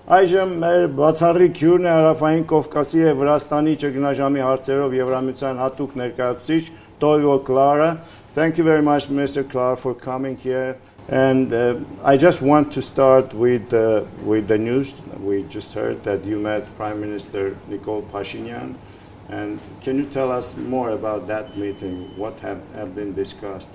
Այժմ մեր բացառիկ հյուրն է Հարավային Կովկասի եւ Վրաստանի ճգնաժամի հարցերով Եվրամիության հատուկ ներկայացուցիչ Toivo Klaar. Thank you very much, Mr. Klaar, for coming here. And I just want to start with the news. We just heard that you met Prime Minister Nikol Pashinyan. And can you tell us more about that meeting? What have been discussed?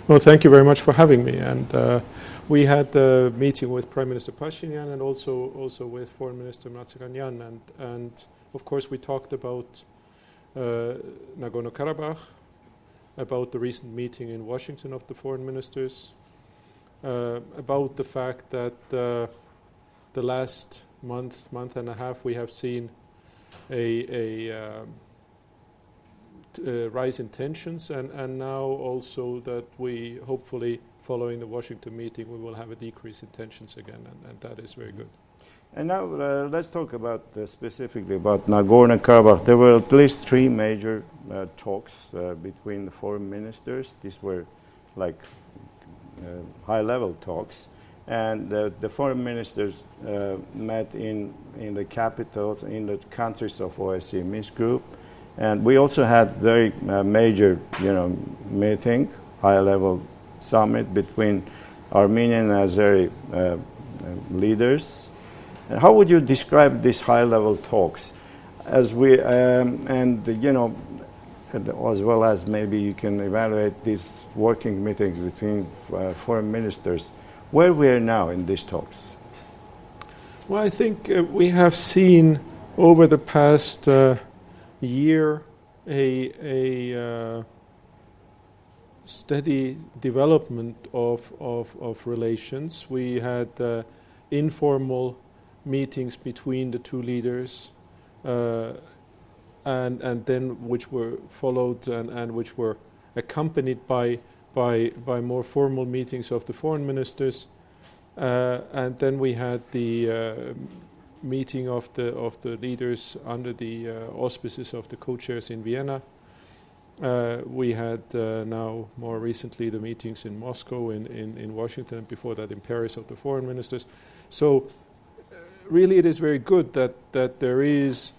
Well, thank you very much for having me. And we had a meeting with Prime Minister Pashinyan and also with Foreign Minister Matsakanyan. And of course, we talked about Nagorno-Karabakh, about the recent meeting in Washington of the foreign ministers, about the fact that the last month and a half we have seen a rise in tensions, and now also that we hopefully, following the Washington meeting, we will have a decrease in tensions again, and that is very good. And now let's talk about specifically about Nagorno-Karabakh. There were at least 3 major talks between the foreign ministers. These were like high-level talks, and the foreign ministers met in the capitals, in the countries of OSCE Minsk Group, and we also had very major, meeting, high-level summit between Armenian and Azeri leaders. How would you describe these high-level talks, as we as well as maybe you can evaluate these working meetings between foreign ministers? Where we are now in these talks? Well, I think we have seen over the past year a steady development of relations. We had informal meetings between the 2 leaders, and then which were followed and which were accompanied by more formal meetings of the foreign ministers, and then we had the meeting of the leaders under the auspices of the co-chairs in Vienna. We had now more recently the meetings in Moscow, in Washington, and before that in Paris of the foreign ministers. So really it is very good that there is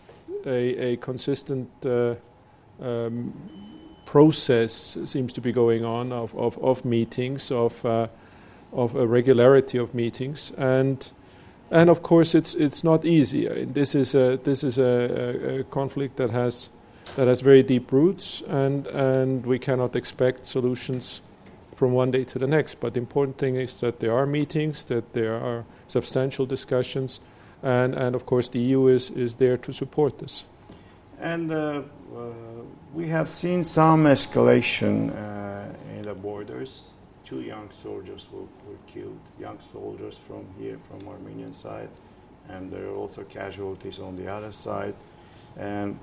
a consistent process seems to be going on of meetings, of a regularity of meetings, and of course it's not easy. This is a conflict that has very deep roots, and we cannot expect solutions from one day to the next. But the important thing is that there are meetings, that there are substantial discussions, and of course the EU is there to support this. And we have seen some escalation in the borders. 2 young soldiers were killed, young soldiers from Armenian side, and there are also casualties on the other side. And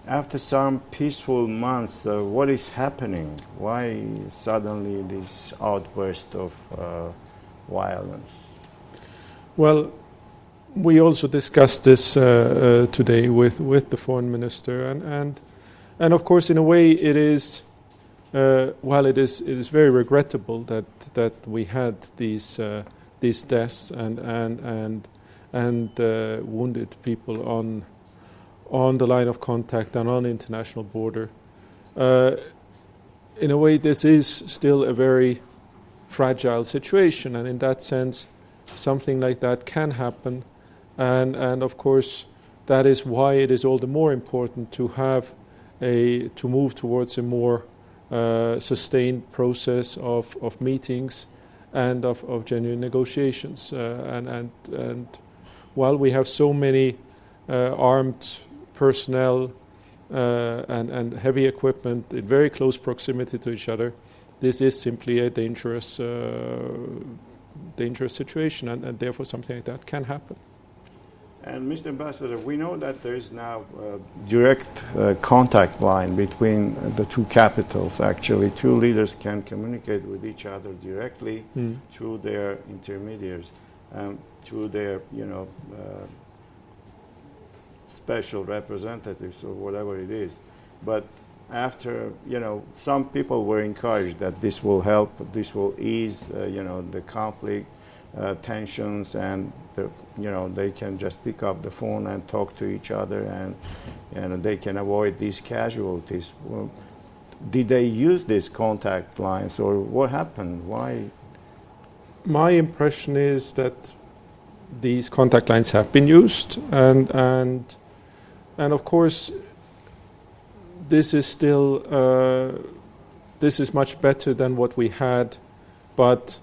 after some peaceful months, what is happening? Why suddenly this outburst of violence? Well, we also discussed this today with the foreign minister, and of course, in a way, it is it is very regrettable that we had these deaths and wounded people on the line of contact and on the international border. In a way, this is still a very fragile situation, and in that sense, something like that can happen. And of course, that is why it is all the more important to have to move towards a more sustained process of meetings and of genuine negotiations. And while we have so many armed personnel and heavy equipment in very close proximity to each other, this is simply a dangerous situation, and therefore something like that can happen. And Mr. Ambassador, we know that there is now a direct contact line between the 2 capitals. Actually, 2 leaders can communicate with each other directly through their intermediaries, through their, special representatives or whatever it is. But after, some people were encouraged that this will help, this will ease, the conflict. tensions, and they can just pick up the phone and talk to each other, and they can avoid these casualties. Well, did they use these contact lines, or what happened? Why? My impression is that these contact lines have been used, and of course, this is still this is much better than what we had, but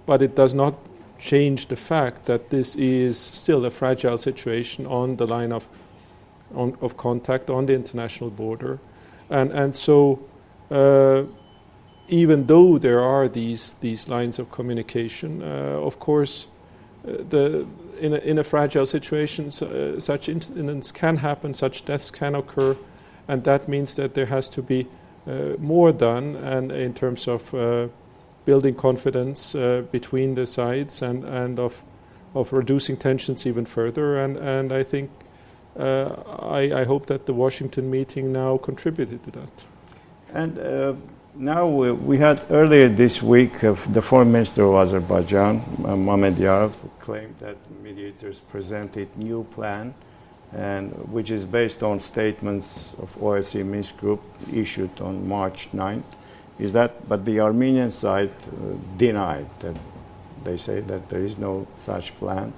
it does not change the fact that this is still a fragile situation on the line of contact on the international border, and so even though there are these lines of communication, of course, in a fragile situation, such incidents can happen, such deaths can occur, and that means that there has to be more done, and in terms of building confidence between the sides, and of reducing tensions even further. And I think I hope that the Washington meeting now contributed to that. And now we had earlier this week the Foreign Minister of Azerbaijan, Medyarov, claimed that mediators presented new plan, and which is based on statements of OSCE Minsk Group issued on March 9th. Is that? But the Armenian side denied that. They say that there is no such plan.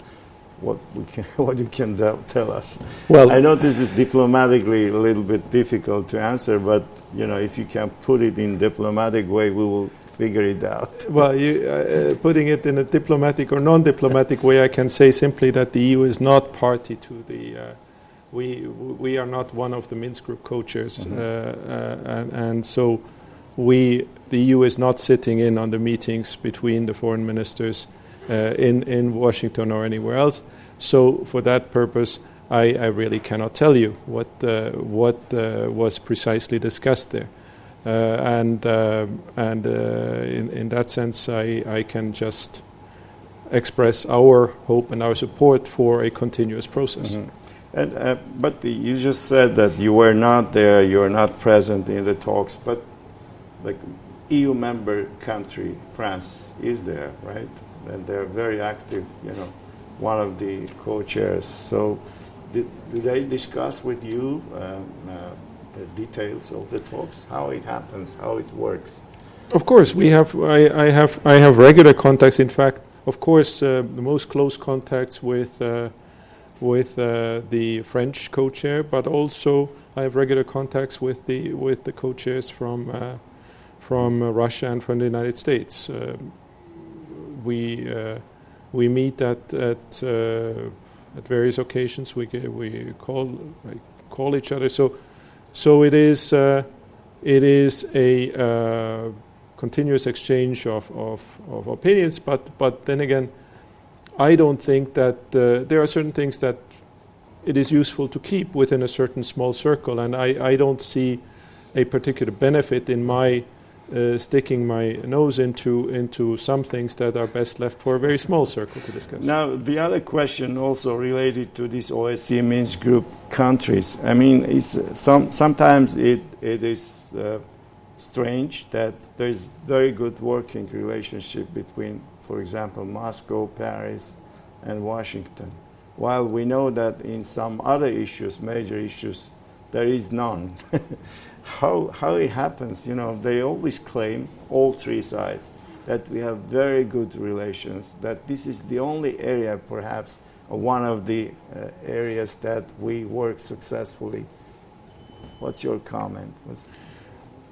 What you can tell us? Well, I know this is diplomatically a little bit difficult to answer, but if you can put it in diplomatic way, we will figure it out. Well, putting it in a diplomatic or non-diplomatic way, I can say simply that the EU is not party to the. We are not one of the Minsk Group co-chairs, and so the EU is not sitting in on the meetings between the foreign ministers in Washington or anywhere else. So for that purpose, I really cannot tell you what was precisely discussed there. In that sense, I can just express our hope and our support for a continuous process. Mm-hmm. And but you just said that you were not there, you were not present in the talks, but like EU member country, France, is there, right? And they're very active, one of the co-chairs. So do they discuss with you the details of the talks, how it happens, how it works? Of course, we have. I have regular contacts. In fact, of course, the most close contacts with the French co-chair, but also I have regular contacts with the co-chairs from Russia and from the United States. We meet at various occasions. We call each other. So it is a continuous exchange of opinions. But then again, I don't think that there are certain things that it is useful to keep within a certain small circle, and I don't see a particular benefit in my sticking my nose into some things that are best left for a very small circle to discuss. Now, the other question also related to these OSCE Minsk Group countries. I mean, sometimes it is strange that there is very good working relationship between, for example, Moscow, Paris, and Washington, while we know that in some other issues, major issues, there is none. How it happens, they always claim, all three sides, that we have very good relations, that this is the only area, perhaps, one of the areas that we work successfully. What's your comment?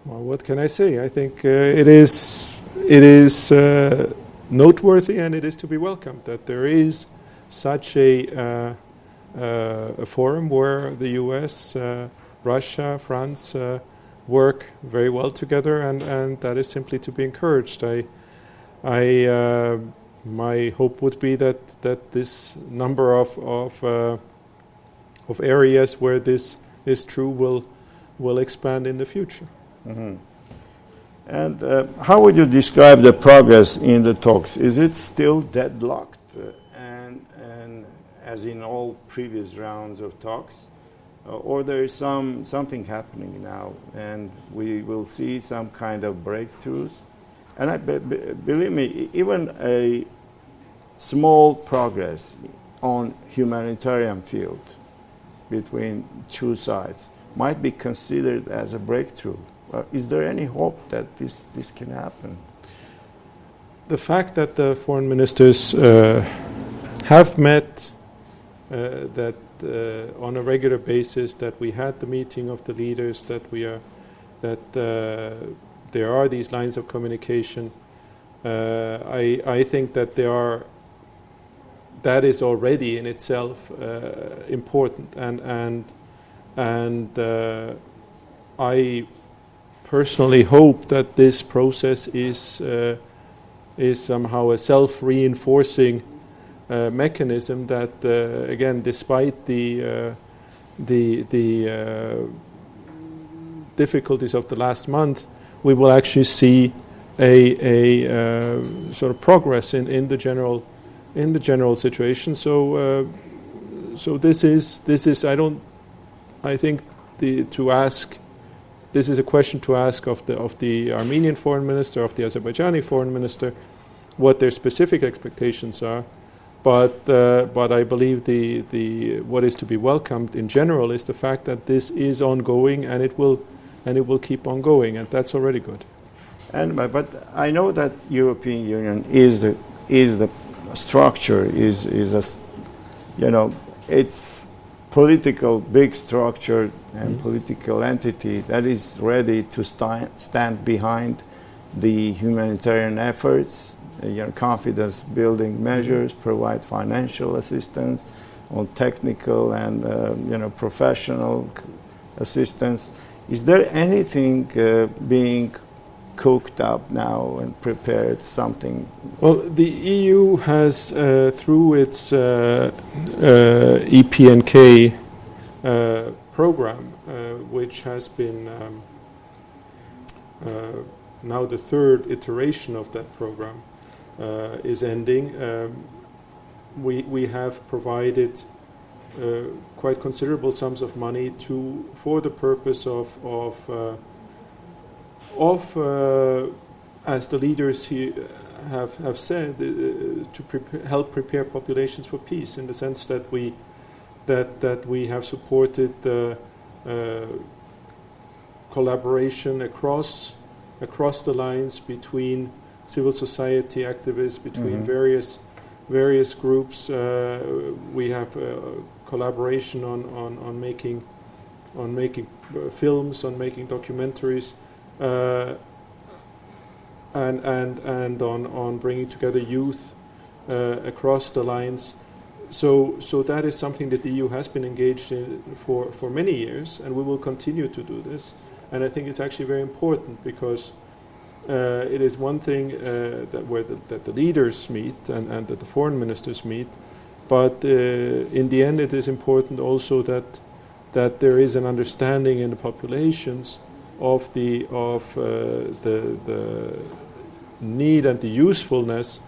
Well, what can I say? I think it is noteworthy, and it is to be welcomed that there is such a forum where the U.S., Russia, France work very well together, and that is simply to be encouraged. My hope would be that this number of areas where this is true will expand in the future. Mm-hmm. And how would you describe the progress in the talks? Is it still deadlocked, and as in all previous rounds of talks? Or there is something happening now, and we will see some kind of breakthroughs. And believe me, even small progress on humanitarian field between two sides might be considered as a breakthrough. Is there any hope that this can happen? The fact that the foreign ministers have met, that on a regular basis, that we had the meeting of the leaders, that there are these lines of communication, I think that that is already in itself important, and I personally hope that this process is somehow a self-reinforcing mechanism that, again, despite the difficulties of the last month, we will actually see a sort of progress in the general situation. So this is I think this is a question to ask of the Armenian foreign minister, of the Azerbaijani foreign minister, what their specific expectations are. But I believe what is to be welcomed in general is the fact that this is ongoing, and it will keep on going, and that's already good. But I know that European Union is the structure, is it's political big structure and political entity that is ready to stand behind the humanitarian efforts, confidence building measures, provide financial assistance on technical and professional assistance. Is there anything being cooked up now and prepared, something? Well, the EU has, through its EPNK program, which has been now the third iteration of that program is ending. We have provided quite considerable sums of money for the purpose of as the leaders here have said, to help prepare populations for peace, in the sense that we have supported collaboration across the lines between civil society activists, between various groups. We have collaboration on making films, on making documentaries. And on bringing together youth across the lines, so that is something that the EU has been engaged in for many years, and we will continue to do this. And I think it's actually very important, because it is one thing that the leaders meet and that the foreign ministers meet, but in the end it is important also that there is an understanding in the populations of the need and the usefulness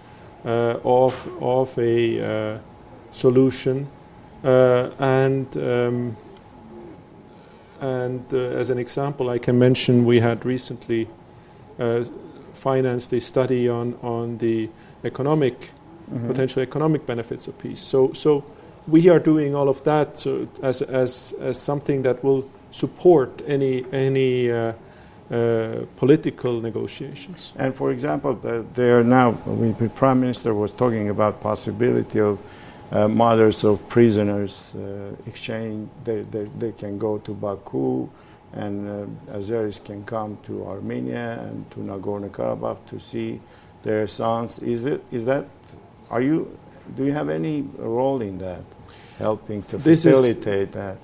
of a solution, and as an example, I can mention we had recently financed a study on the potential economic benefits of peace. So we are doing all of that as something that will support any political negotiations. And for example, there now, the Prime Minister was talking about possibility of mothers of prisoners exchange. They can go to Baku, and Azeris can come to Armenia and to Nagorno-Karabakh to see their sons. Do you have any role in that, helping to facilitate that?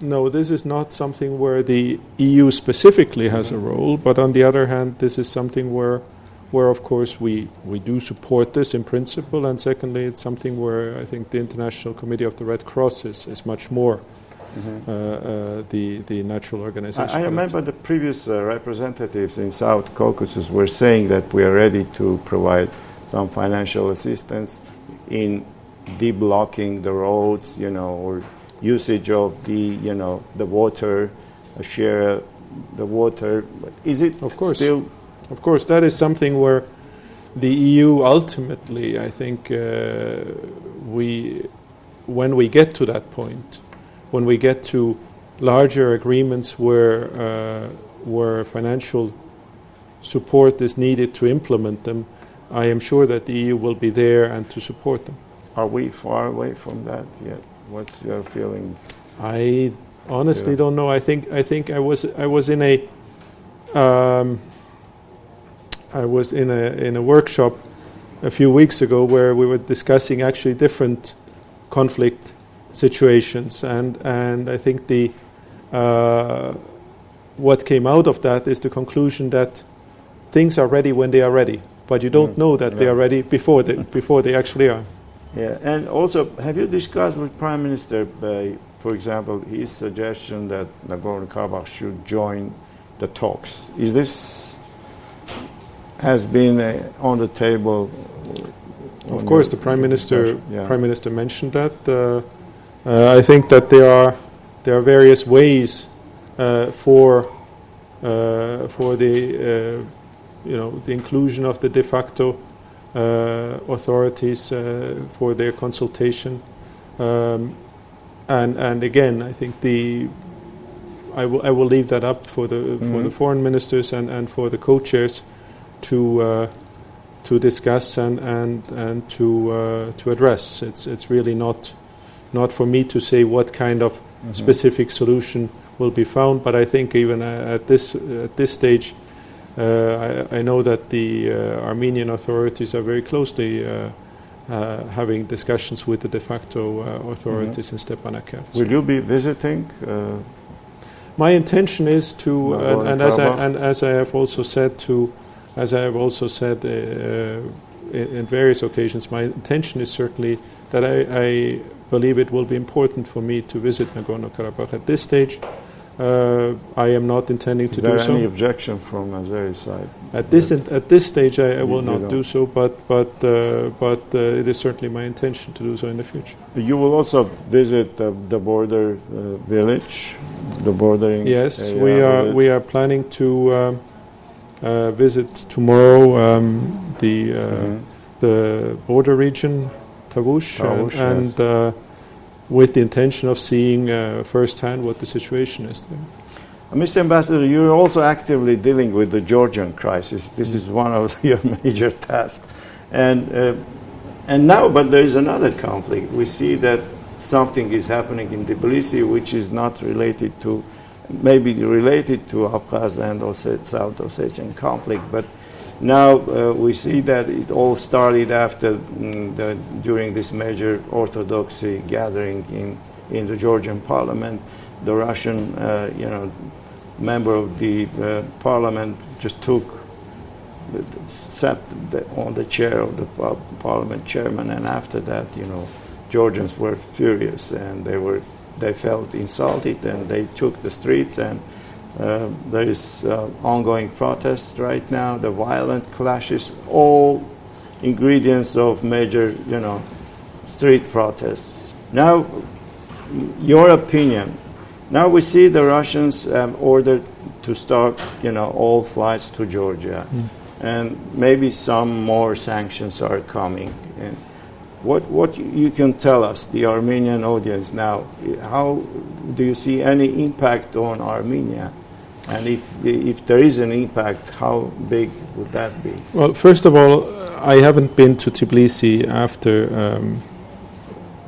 No, this is not something where the EU specifically has a role, but on the other hand, this is something where of course we do support this in principle, and secondly, it's something where I think the International Committee of the Red Cross is much more the natural organization. I remember the previous representatives in South Caucasus were saying that we are ready to provide some financial assistance in deblocking the roads, or usage of the water, share the water. Is it of course still? Of course, that is something where the EU ultimately, I think, when we get to that point, when we get to larger agreements where financial support is needed to implement them, I am sure that the EU will be there and to support them. Are we far away from that yet? What's your feeling? I honestly don't know. I think I was in a workshop a few weeks ago where we were discussing actually different conflict situations, and I think what came out of that is the conclusion that things are ready when they are ready, but you don't know that they are ready before they actually are. Yeah, and also, have you discussed with Prime Minister, for example, his suggestion that Nagorno-Karabakh should join the talks? Is this has been on the table? Of course, the Prime Minister mentioned that. I think that there are various ways for the the inclusion of the de facto authorities for their consultation, and again, I think I will leave that up for the foreign ministers and for the co-chairs to discuss and to address. It's really not for me to say what kind of specific solution will be found, but I think even at this stage, I know that the Armenian authorities are very closely having discussions with the de facto authorities in Stepanakert. Will you be visiting? My intention is to, and as I have also said in various occasions, my intention is certainly that I believe it will be important for me to visit Nagorno-Karabakh. At this stage, I am not intending to do so. Is there any objection from Azeri side? At this stage, I will not do so, but it is certainly my intention to do so in the future. You will also visit the border village, the bordering. Yes, we are planning to visit tomorrow the border region, Tavush, and with the intention of seeing firsthand what the situation is there. Mr. Ambassador, you're also actively dealing with the Georgian crisis. This is one of your major tasks. And now, but there is another conflict. We see that something is happening in Tbilisi which is not related to, maybe related to Abkhaz and South Ossetian conflict, but now we see that it all started after during this major orthodoxy gathering in the Georgian parliament. The Russian, member of the parliament just sat on the chair of the parliament chairman, and after that, Georgians were furious and they felt insulted and they took the streets, and there is ongoing protests right now, the violent clashes, all ingredients of major, street protests. Now, your opinion. Now we see the Russians have ordered to start, all flights to Georgia, and maybe some more sanctions are coming. And what you can tell us, the Armenian audience now, how do you see any impact on Armenia? And if there is an impact, how big would that be? Well, first of all, I haven't been to Tbilisi after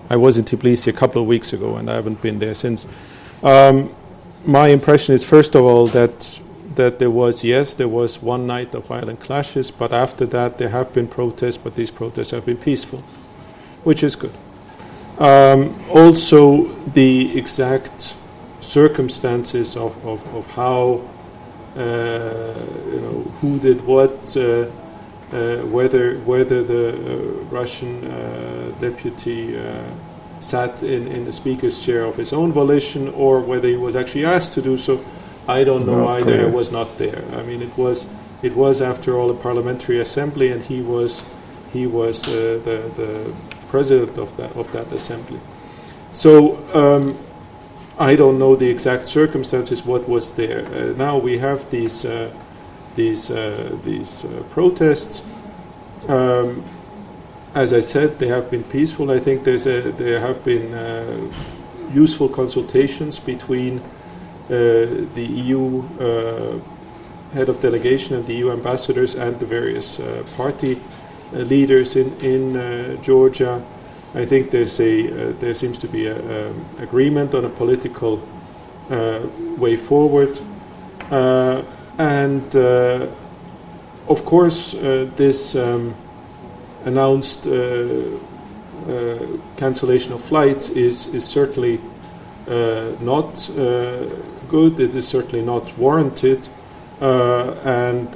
I was in Tbilisi a couple of weeks ago, and I haven't been there since. My impression is, first of all, that there was one night of violent clashes, but after that there have been protests, but these protests have been peaceful, which is good. Also, the exact circumstances of how, who did what, whether the Russian deputy sat in the speaker's chair of his own volition or whether he was actually asked to do so, I don't know either. Clear. I was not there. I mean, it was after all a parliamentary assembly, and he was the president of that assembly. So I don't know the exact circumstances, what was there. Now we have these protests. As I said, they have been peaceful. I think there have been useful consultations between the EU head of delegation and the EU ambassadors and the various party leaders in Georgia. I think there seems to be an agreement on a political way forward, and of course this announced cancellation of flights is certainly not good. It is certainly not warranted, and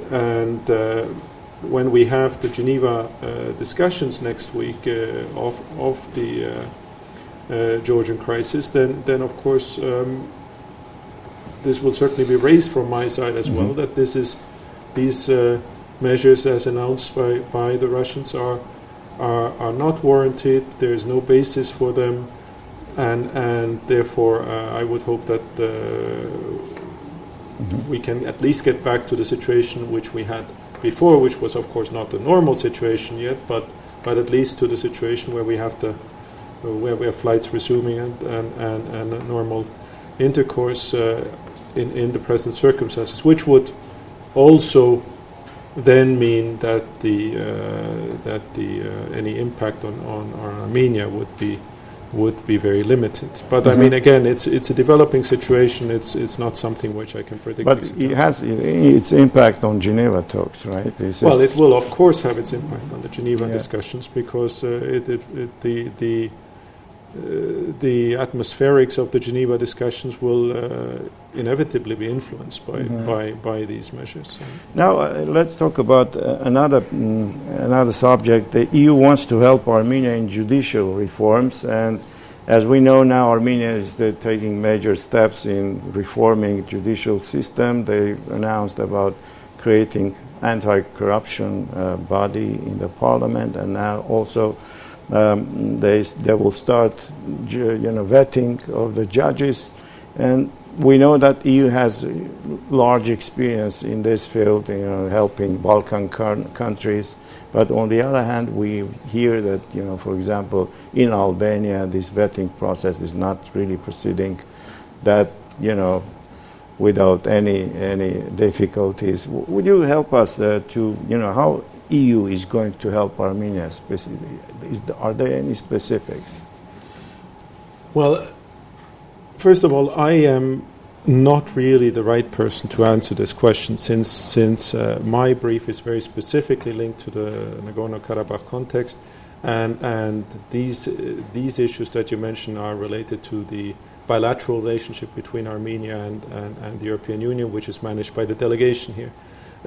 when we have the Geneva discussions next week of the Georgian crisis, then of course this will certainly be raised from my side as well, that these measures as announced by the Russians are not warranted. There is no basis for them, and therefore I would hope that we can at least get back to the situation which we had before, which was of course not the normal situation yet, but at least to the situation where we have flights resuming and a normal intercourse in the present circumstances, which would also then mean that any impact on Armenia would be very limited. But I mean, again, it's a developing situation. It's not something which I can predict. But it has its impact on Geneva talks, right? It will of course have its impact on the Geneva discussions, because the atmospherics of the Geneva discussions will inevitably be influenced by these measures. Now let's talk about another subject. The EU wants to help Armenia in judicial reforms, and as we know now, Armenia is taking major steps in reforming judicial system. They announced about creating anti-corruption body in the parliament, and now also they will start vetting of the judges, and we know that EU has large experience in this field, helping Balkan countries. But on the other hand, we hear that, for example, in Albania, this vetting process is not really proceeding that, without any difficulties. Would you help us to, how EU is going to help Armenia specifically? Are there any specifics? Well, first of all, I am not really the right person to answer this question, since my brief is very specifically linked to the Nagorno-Karabakh context, and these issues that you mentioned are related to the bilateral relationship between Armenia and the European Union, which is managed by the delegation here.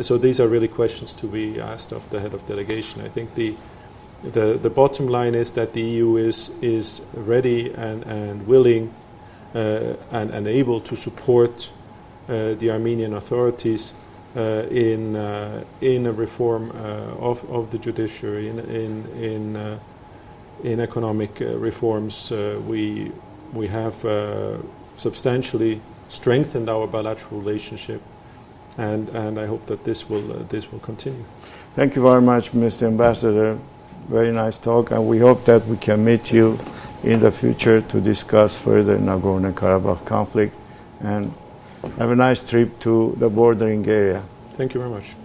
So these are really questions to be asked of the head of delegation. I think the bottom line is that the EU is ready and willing and able to support the Armenian authorities in a reform of the judiciary, in economic reforms. We have substantially strengthened our bilateral relationship, and I hope that this will continue. Thank you very much, Mr. Ambassador. Very nice talk, and we hope that we can meet you in the future to discuss further Nagorno-Karabakh conflict, and have a nice trip to the bordering area. Thank you very much.